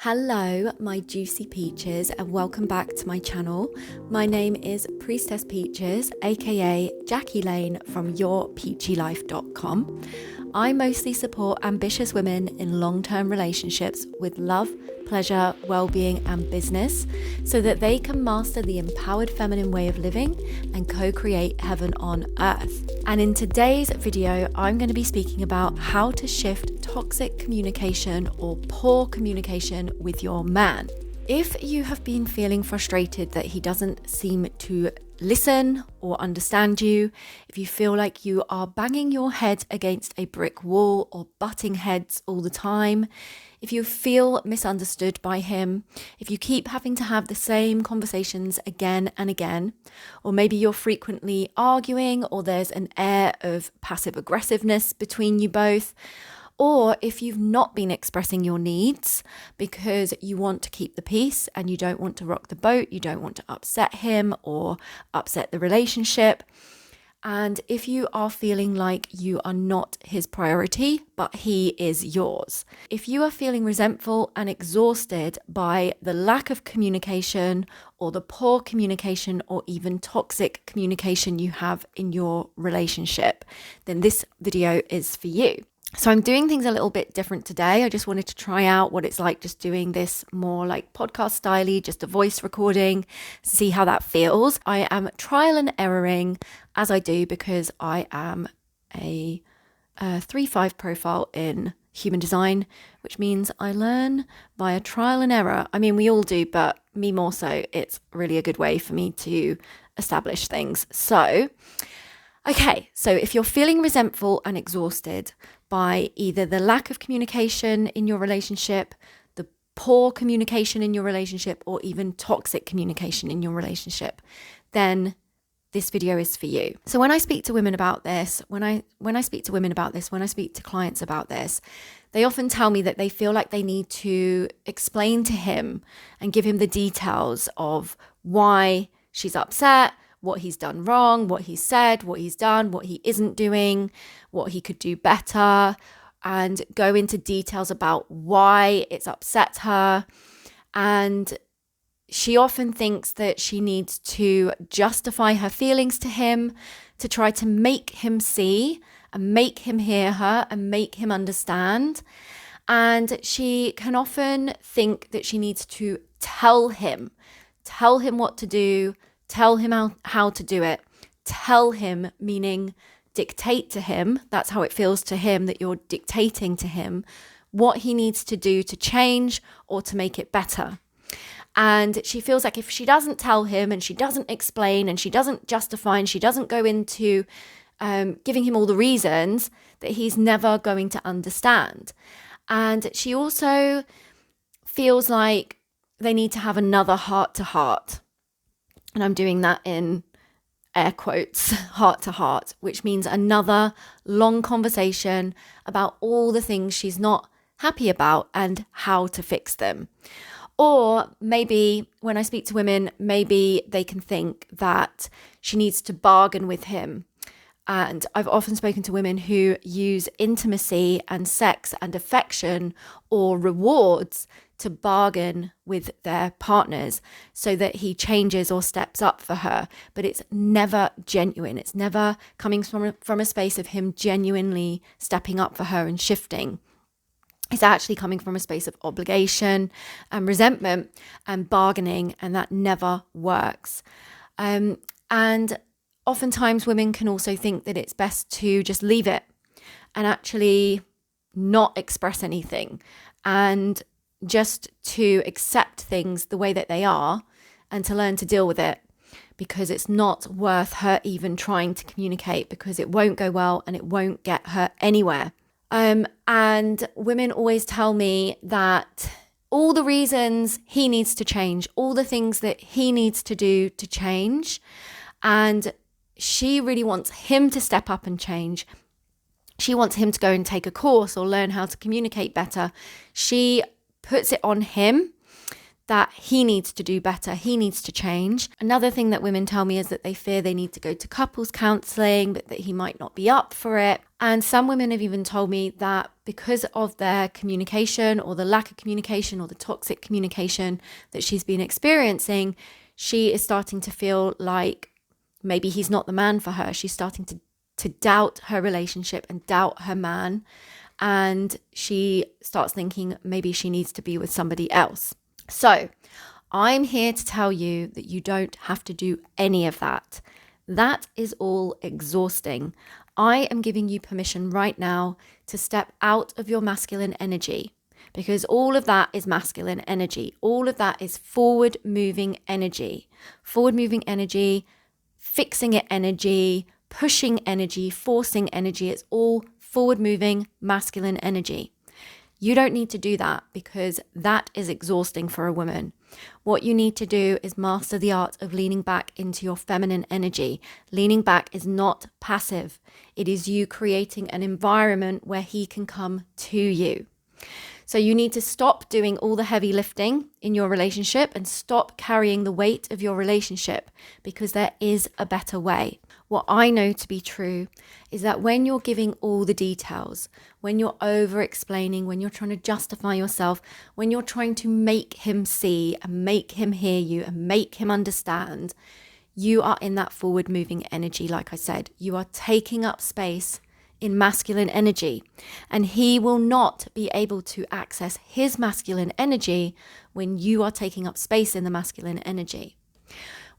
Hello, my juicy peaches, and welcome back to my channel. My name is Priestess Peaches, aka Jackie Lane from yourpeachylife.com. I mostly support ambitious women in long-term relationships with love, pleasure, well-being, and business so that they can master the empowered feminine way of living and co-create heaven on earth. And in today's video, I'm going to be speaking about how to shift toxic communication or poor communication with your man. If you have been feeling frustrated that he doesn't seem to listen or understand you, if you feel like you are banging your head against a brick wall or butting heads all the time, if you feel misunderstood by him, if you keep having to have the same conversations again and again, or maybe you're frequently arguing or there's an air of passive aggressiveness between you both, or if you've not been expressing your needs because you want to keep the peace and you don't want to rock the boat, you don't want to upset him or upset the relationship, and if you are feeling like you are not his priority, but he is yours. If you are feeling resentful and exhausted by the lack of communication or the poor communication or even toxic communication you have in your relationship, then this video is for you. So I'm doing things a little bit different today. I just wanted to try out what it's like just doing this more like podcast styley, just a voice recording, see how that feels. I am trial and erroring as I do because I am a 3-5 profile in human design, which means I learn via trial and error. I mean, we all do, but me more so. It's really a good way for me to establish things. So if you're feeling resentful and exhausted by either the lack of communication in your relationship, the poor communication in your relationship, or even toxic communication in your relationship, then this video is for you. So when I speak to women about this, when I speak to clients about this, they often tell me that they feel like they need to explain to him and give him the details of why she's upset, what he's done wrong, what he's said, what he's done, what he isn't doing, what he could do better, and go into details about why it's upset her. And she often thinks that she needs to justify her feelings to him to try to make him see and make him hear her and make him understand. And she can often think that she needs to tell him what to do, tell him how to do it. Tell him, meaning dictate to him. That's how it feels to him, that you're dictating to him what he needs to do to change or to make it better. And she feels like if she doesn't tell him and she doesn't explain and she doesn't justify and she doesn't go into giving him all the reasons, that he's never going to understand. And she also feels like they need to have another heart-to-heart. And I'm doing that in air quotes, heart to heart, which means another long conversation about all the things she's not happy about and how to fix them. Or maybe when I speak to women, maybe they can think that she needs to bargain with him. And I've often spoken to women who use intimacy and sex and affection or rewards to bargain with their partners so that he changes or steps up for her. But it's never genuine. It's never coming from a space of him genuinely stepping up for her and shifting. It's actually coming from a space of obligation and resentment and bargaining, and that never works. And oftentimes women can also think that it's best to just leave it and actually not express anything and just to accept things the way that they are and to learn to deal with it, because it's not worth her even trying to communicate, because it won't go well and it won't get her anywhere. And women always tell me that all the reasons he needs to change, all the things that he needs to do to change, and she really wants him to step up and change. She wants him to go and take a course or learn how to communicate better. She puts it on him that he needs to do better, he needs to change. Another thing that women tell me is that they fear they need to go to couples counseling, but that he might not be up for it. And some women have even told me that because of their communication or the lack of communication or the toxic communication that she's been experiencing, she is starting to feel like maybe he's not the man for her. She's starting to doubt her relationship and doubt her man. And she starts thinking maybe she needs to be with somebody else. So I'm here to tell you that you don't have to do any of that. That is all exhausting. I am giving you permission right now to step out of your masculine energy, because all of that is masculine energy. All of that is forward moving energy, fixing it energy, pushing energy, forcing energy. It's all forward moving masculine energy. You don't need to do that because that is exhausting for a woman. What you need to do is master the art of leaning back into your feminine energy. Leaning back is not passive. It is you creating an environment where he can come to you. So you need to stop doing all the heavy lifting in your relationship and stop carrying the weight of your relationship, because there is a better way. What I know to be true is that when you're giving all the details, when you're over explaining, when you're trying to justify yourself, when you're trying to make him see and make him hear you and make him understand, you are in that forward moving energy. Like I said, you are taking up space in masculine energy, and he will not be able to access his masculine energy when you are taking up space in the masculine energy.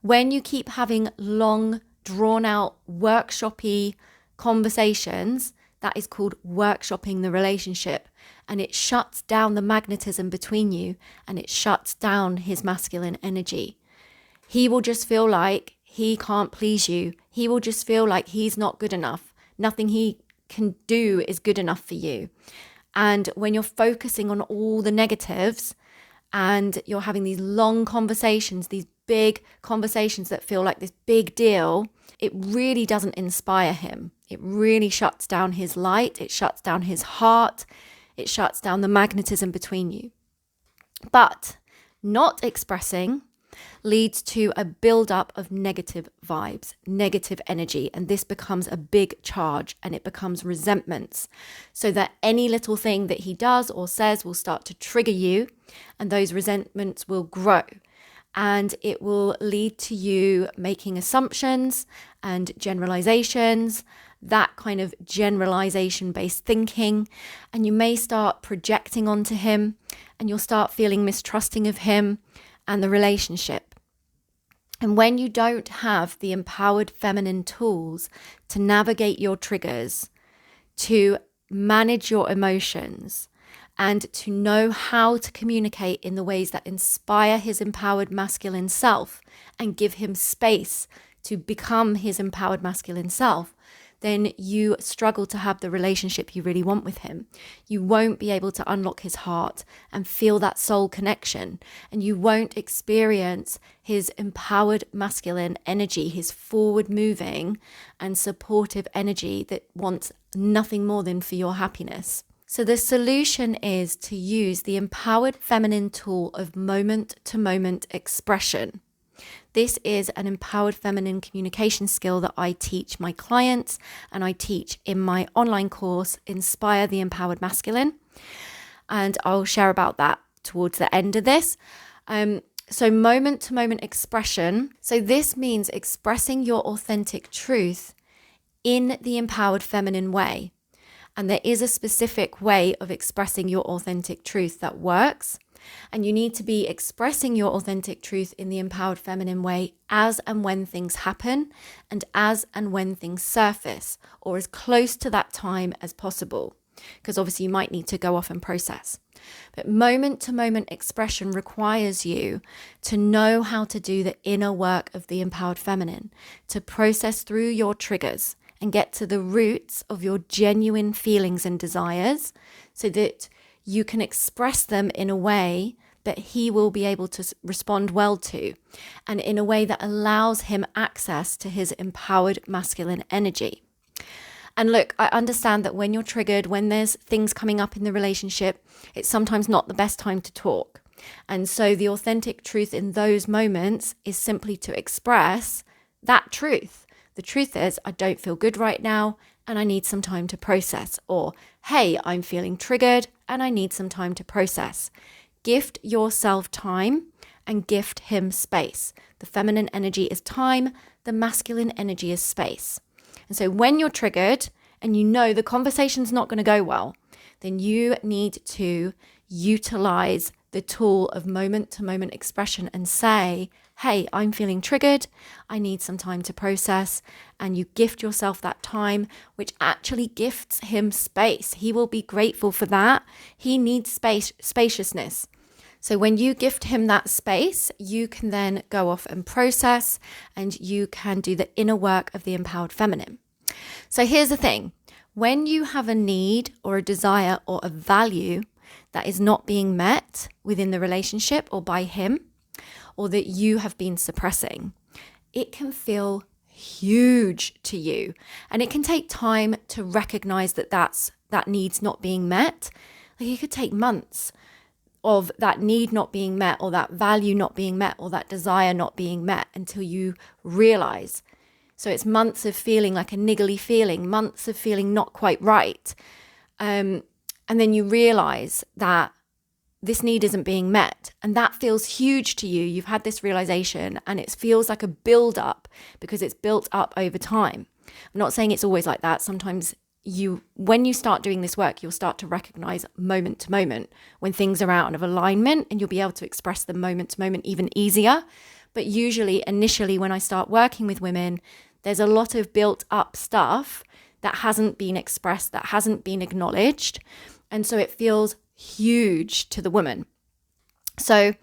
When you keep having long, drawn out, workshoppy conversations, that is called workshopping the relationship, and it shuts down the magnetism between you and it shuts down his masculine energy. He will just feel like he can't please you. He will just feel like he's not good enough. Nothing he can do is good enough for you. And when you're focusing on all the negatives and you're having these long conversations, these big conversations that feel like this big deal, it really doesn't inspire him. It really shuts down his light. It shuts down his heart. It shuts down the magnetism between you. But not expressing leads to a buildup of negative vibes, negative energy, and this becomes a big charge and it becomes resentments, so that any little thing that he does or says will start to trigger you, and those resentments will grow, and it will lead to you making assumptions and generalizations, that kind of generalization-based thinking, and you may start projecting onto him, and you'll start feeling mistrusting of him and the relationship. And when you don't have the empowered feminine tools to navigate your triggers, to manage your emotions, and to know how to communicate in the ways that inspire his empowered masculine self and give him space to become his empowered masculine self, then you struggle to have the relationship you really want with him. You won't be able to unlock his heart and feel that soul connection. And you won't experience his empowered masculine energy, his forward moving and supportive energy that wants nothing more than for your happiness. So the solution is to use the empowered feminine tool of moment-to-moment expression. This is an empowered feminine communication skill that I teach my clients and I teach in my online course, Inspire the Empowered Masculine. And I'll share about that towards the end of this. So moment-to-moment expression. So this means expressing your authentic truth in the empowered feminine way. And there is a specific way of expressing your authentic truth that works. And you need to be expressing your authentic truth in the empowered feminine way as and when things happen and as and when things surface, or as close to that time as possible, because obviously you might need to go off and process. But moment to moment expression requires you to know how to do the inner work of the empowered feminine, to process through your triggers and get to the roots of your genuine feelings and desires, so that you can express them in a way that he will be able to respond well to, and in a way that allows him access to his empowered masculine energy. And look, I understand that when you're triggered, when there's things coming up in the relationship, it's sometimes not the best time to talk. And so the authentic truth in those moments is simply to express that truth. The truth is, I don't feel good right now and I need some time to process. Or, hey, I'm feeling triggered and I need some time to process. Gift yourself time and gift him space. The feminine energy is time, the masculine energy is space. And so when you're triggered and you know the conversation's not going to go well, then you need to utilize the tool of moment-to-moment expression and say, hey, I'm feeling triggered. I need some time to process. And you gift yourself that time, which actually gifts him space. He will be grateful for that. He needs spaciousness. So when you gift him that space, you can then go off and process, and you can do the inner work of the empowered feminine. So here's the thing. When you have a need or a desire or a value that is not being met within the relationship or by him, or that you have been suppressing, it can feel huge to you. And it can take time to recognize that need's not being met. Like, it could take months of that need not being met, or that value not being met, or that desire not being met, until you realize. So it's months of feeling like a niggly feeling, months of feeling not quite right. And then you realize that this need isn't being met, and that feels huge to you. You've had this realization, and it feels like a build up because it's built up over time. I'm not saying it's always like that. Sometimes when you start doing this work, you'll start to recognize moment to moment when things are out of alignment, and you'll be able to express them moment to moment even easier. But usually, initially, when I start working with women, there's a lot of built up stuff that hasn't been expressed, that hasn't been acknowledged. And so it feels huge to the woman. So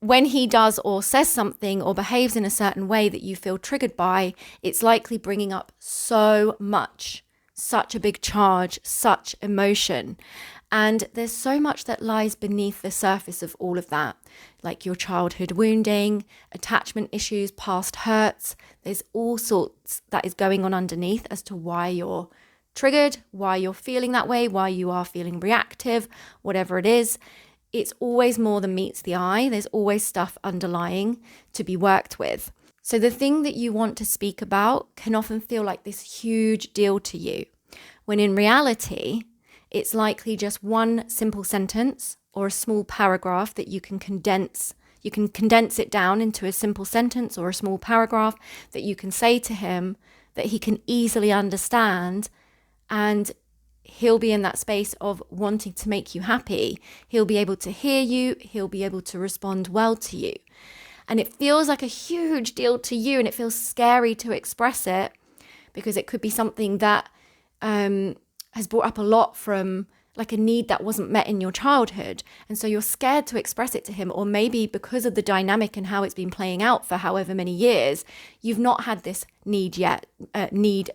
when he does or says something or behaves in a certain way that you feel triggered by, it's likely bringing up so much, such a big charge, such emotion. And there's so much that lies beneath the surface of all of that, like your childhood wounding, attachment issues, past hurts. There's all sorts that is going on underneath as to why you're triggered, why you're feeling that way, why you are feeling reactive, whatever it is. It's always more than meets the eye. There's always stuff underlying to be worked with. So the thing that you want to speak about can often feel like this huge deal to you, when in reality, it's likely just one simple sentence or a small paragraph that you can condense. You can condense it down into a simple sentence or a small paragraph that you can say to him that he can easily understand, and he'll be in that space of wanting to make you happy. He'll be able to hear you. He'll be able to respond well to you. And it feels like a huge deal to you, and it feels scary to express it because it could be something that has brought up a lot from like a need that wasn't met in your childhood. And so you're scared to express it to him, or maybe because of the dynamic and how it's been playing out for however many years, you've not had this need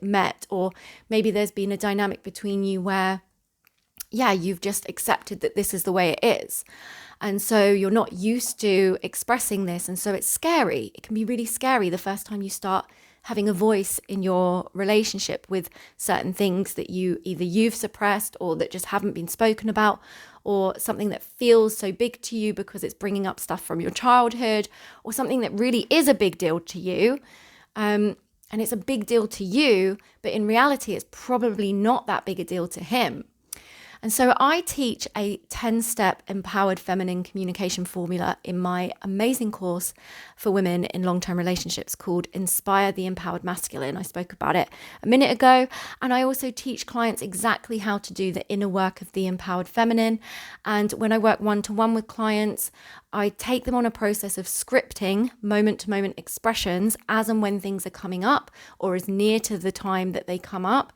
met, or maybe there's been a dynamic between you where, you've just accepted that this is the way it is. And so you're not used to expressing this. And so it's scary. It can be really scary the first time you start having a voice in your relationship with certain things that you've suppressed, or that just haven't been spoken about, or something that feels so big to you because it's bringing up stuff from your childhood, or something that really is a big deal to you. And it's a big deal to you, but in reality, it's probably not that big a deal to him. And so I teach a 10-step empowered feminine communication formula in my amazing course for women in long-term relationships called Inspire the Empowered Masculine. I spoke about it a minute ago. And I also teach clients exactly how to do the inner work of the empowered feminine. And when I work one-to-one with clients, I take them on a process of scripting moment-to-moment expressions as and when things are coming up, or as near to the time that they come up.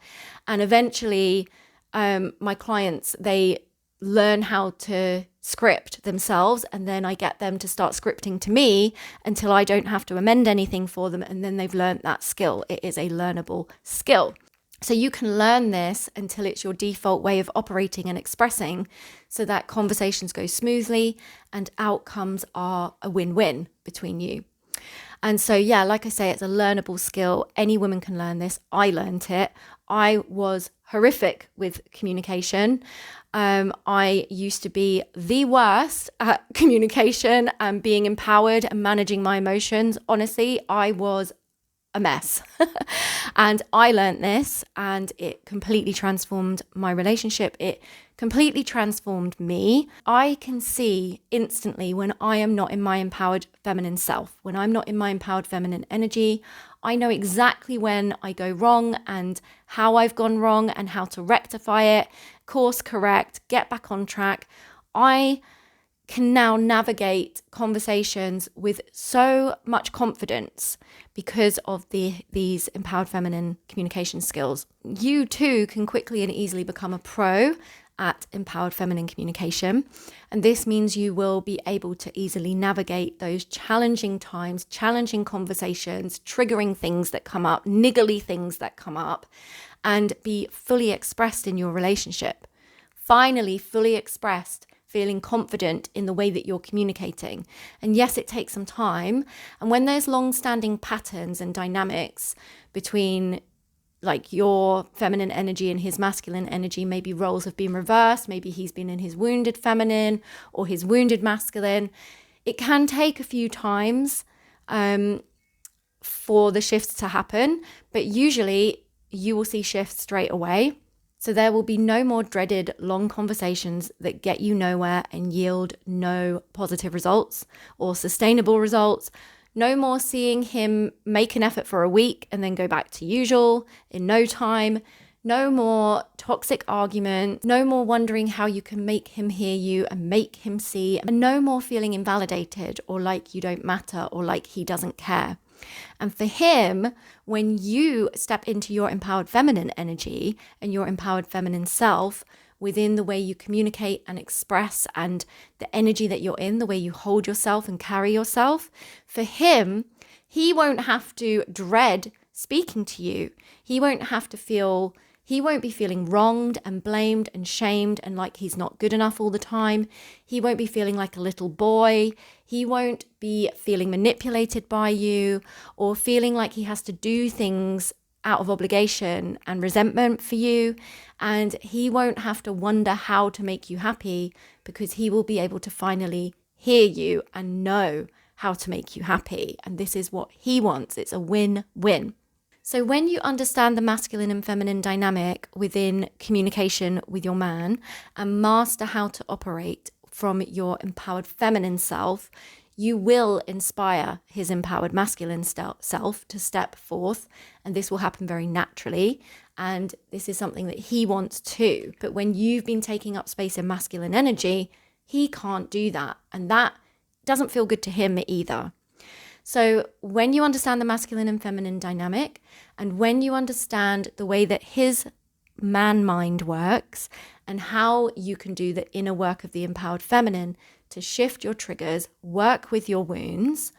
And eventually, my clients, they learn how to script themselves, and then I get them to start scripting to me until I don't have to amend anything for them, and then they've learned that skill. It is a learnable skill. So you can learn this until it's your default way of operating and expressing, so that conversations go smoothly and outcomes are a win-win between you. And so, like I say, it's a learnable skill. Any woman can learn this. I learned it. I was horrific with communication. I used to be the worst at communication and being empowered and managing my emotions. Honestly, I was a mess. And I learned this, and it completely transformed my relationship. It completely transformed me. I can see instantly when I am not in my empowered feminine self, when I'm not in my empowered feminine energy. I know exactly when I go wrong and how I've gone wrong and how to rectify it, course correct, get back on track. I can now navigate conversations with so much confidence because of these empowered feminine communication skills. You too can quickly and easily become a pro at empowered feminine communication. And this means you will be able to easily navigate those challenging times, challenging conversations, triggering things that come up, niggly things that come up, and be fully expressed in your relationship. Finally, fully expressed, feeling confident in the way that you're communicating. And yes, it takes some time. And when there's long-standing patterns and dynamics between like your feminine energy and his masculine energy, maybe roles have been reversed, maybe he's been in his wounded feminine or his wounded masculine, it can take a few times for the shifts to happen, but usually you will see shifts straight away. So there will be no more dreaded long conversations that get you nowhere and yield no positive results or sustainable results. No more seeing him make an effort for a week and then go back to usual in no time. No more toxic arguments. No more wondering how you can make him hear you and make him see. And no more feeling invalidated or like you don't matter or like he doesn't care. And for him, when you step into your empowered feminine energy and your empowered feminine self within the way you communicate and express and the energy that you're in, the way you hold yourself and carry yourself, for him, he won't have to dread speaking to you. He won't be feeling wronged and blamed and shamed and like he's not good enough all the time. He won't be feeling like a little boy. He won't be feeling manipulated by you or feeling like he has to do things out of obligation and resentment for you. And he won't have to wonder how to make you happy because he will be able to finally hear you and know how to make you happy. And this is what he wants. It's a win-win. So when you understand the masculine and feminine dynamic within communication with your man and master how to operate from your empowered feminine self, you will inspire his empowered masculine self to step forth. And this will happen very naturally. And this is something that he wants too. But when you've been taking up space in masculine energy, he can't do that. And that doesn't feel good to him either. So when you understand the masculine and feminine dynamic, and when you understand the way that his man mind works and how you can do the inner work of the empowered feminine to shift your triggers, work with your wounds,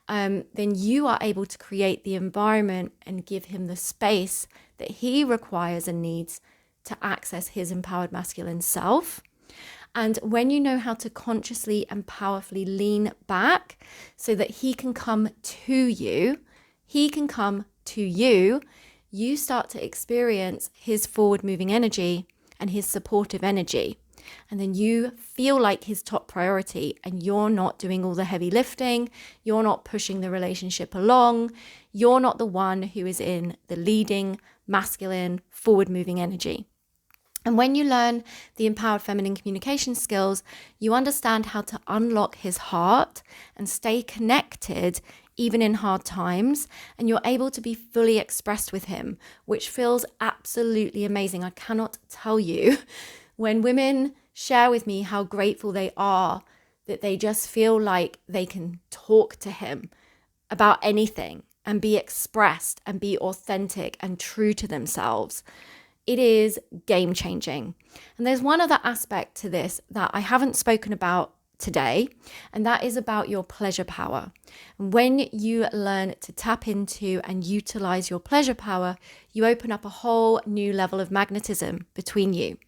then you are able to create the environment and give him the space that he requires and needs to access his empowered masculine self. And when you know how to consciously and powerfully lean back so that he can come to you, you start to experience his forward moving energy and his supportive energy. And then you feel like his top priority and you're not doing all the heavy lifting. You're not pushing the relationship along. You're not the one who is in the leading, masculine, forward moving energy. And when you learn the empowered feminine communication skills, you understand how to unlock his heart and stay connected even in hard times. And you're able to be fully expressed with him, which feels absolutely amazing. I cannot tell you when women share with me how grateful they are that they just feel like they can talk to him about anything and be expressed and be authentic and true to themselves. It is game changing. And there's one other aspect to this that I haven't spoken about today, and that is about your pleasure power. When you learn to tap into and utilize your pleasure power, you open up a whole new level of magnetism between you.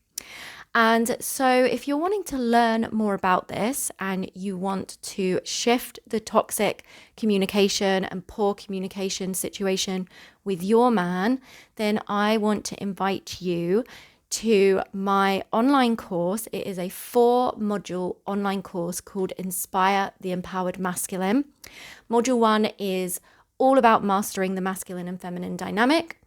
And so if you're wanting to learn more about this and you want to shift the toxic communication and poor communication situation with your man, then I want to invite you to my online course. It is a 4-module online course called Inspire the Empowered Masculine. Module 1 is all about mastering the masculine and feminine dynamic.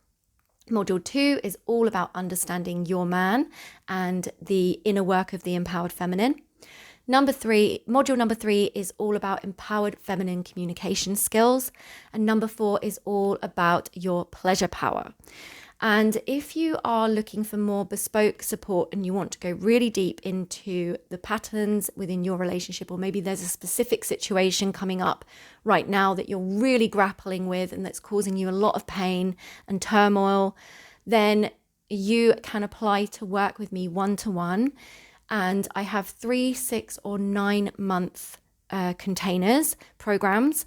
Module 2 is all about understanding your man and the inner work of the empowered feminine. Module number 3 is all about empowered feminine communication skills. And number 4 is all about your pleasure power. And if you are looking for more bespoke support and you want to go really deep into the patterns within your relationship, or maybe there's a specific situation coming up right now that you're really grappling with and that's causing you a lot of pain and turmoil, then you can apply to work with me one-to-one. And I have 3, 6, or 9 month containers, programs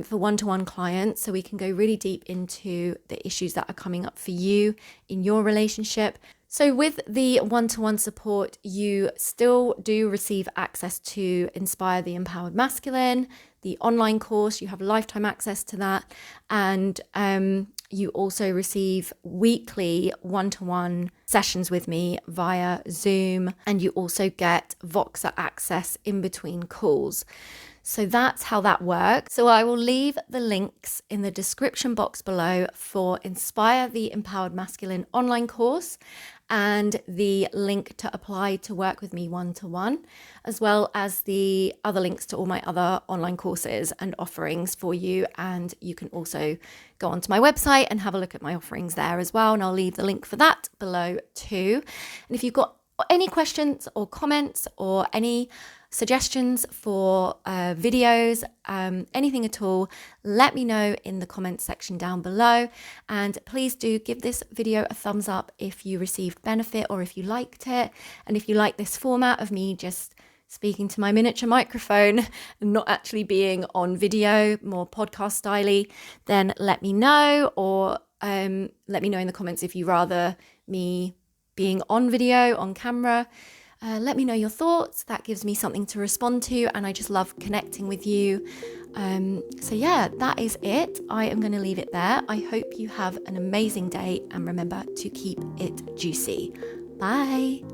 for one-to-one clients, so we can go really deep into the issues that are coming up for you in your relationship. So with the one-to-one support, you still do receive access to Inspire the Empowered Masculine, the online course. You have lifetime access to that, and you also receive weekly one-to-one sessions with me via Zoom, and you also get Voxer access in between calls. So that's how that works. So I will leave the links in the description box below for Inspire the Empowered Masculine online course and the link to apply to work with me one-to-one, as well as the other links to all my other online courses and offerings for you. And you can also go onto my website and have a look at my offerings there as well. And I'll leave the link for that below too. And if you've got any questions or comments or any suggestions for videos, anything at all, let me know in the comments section down below. And please do give this video a thumbs up if you received benefit or if you liked it. And if you like this format of me just speaking to my miniature microphone and not actually being on video, more podcast styley, then let me know, or let me know in the comments if you rather me being on video, on camera. Let me know your thoughts. That gives me something to respond to, and I just love connecting with you. So yeah, that is it. I am going to leave it there. I hope you have an amazing day, and remember to keep it juicy. Bye.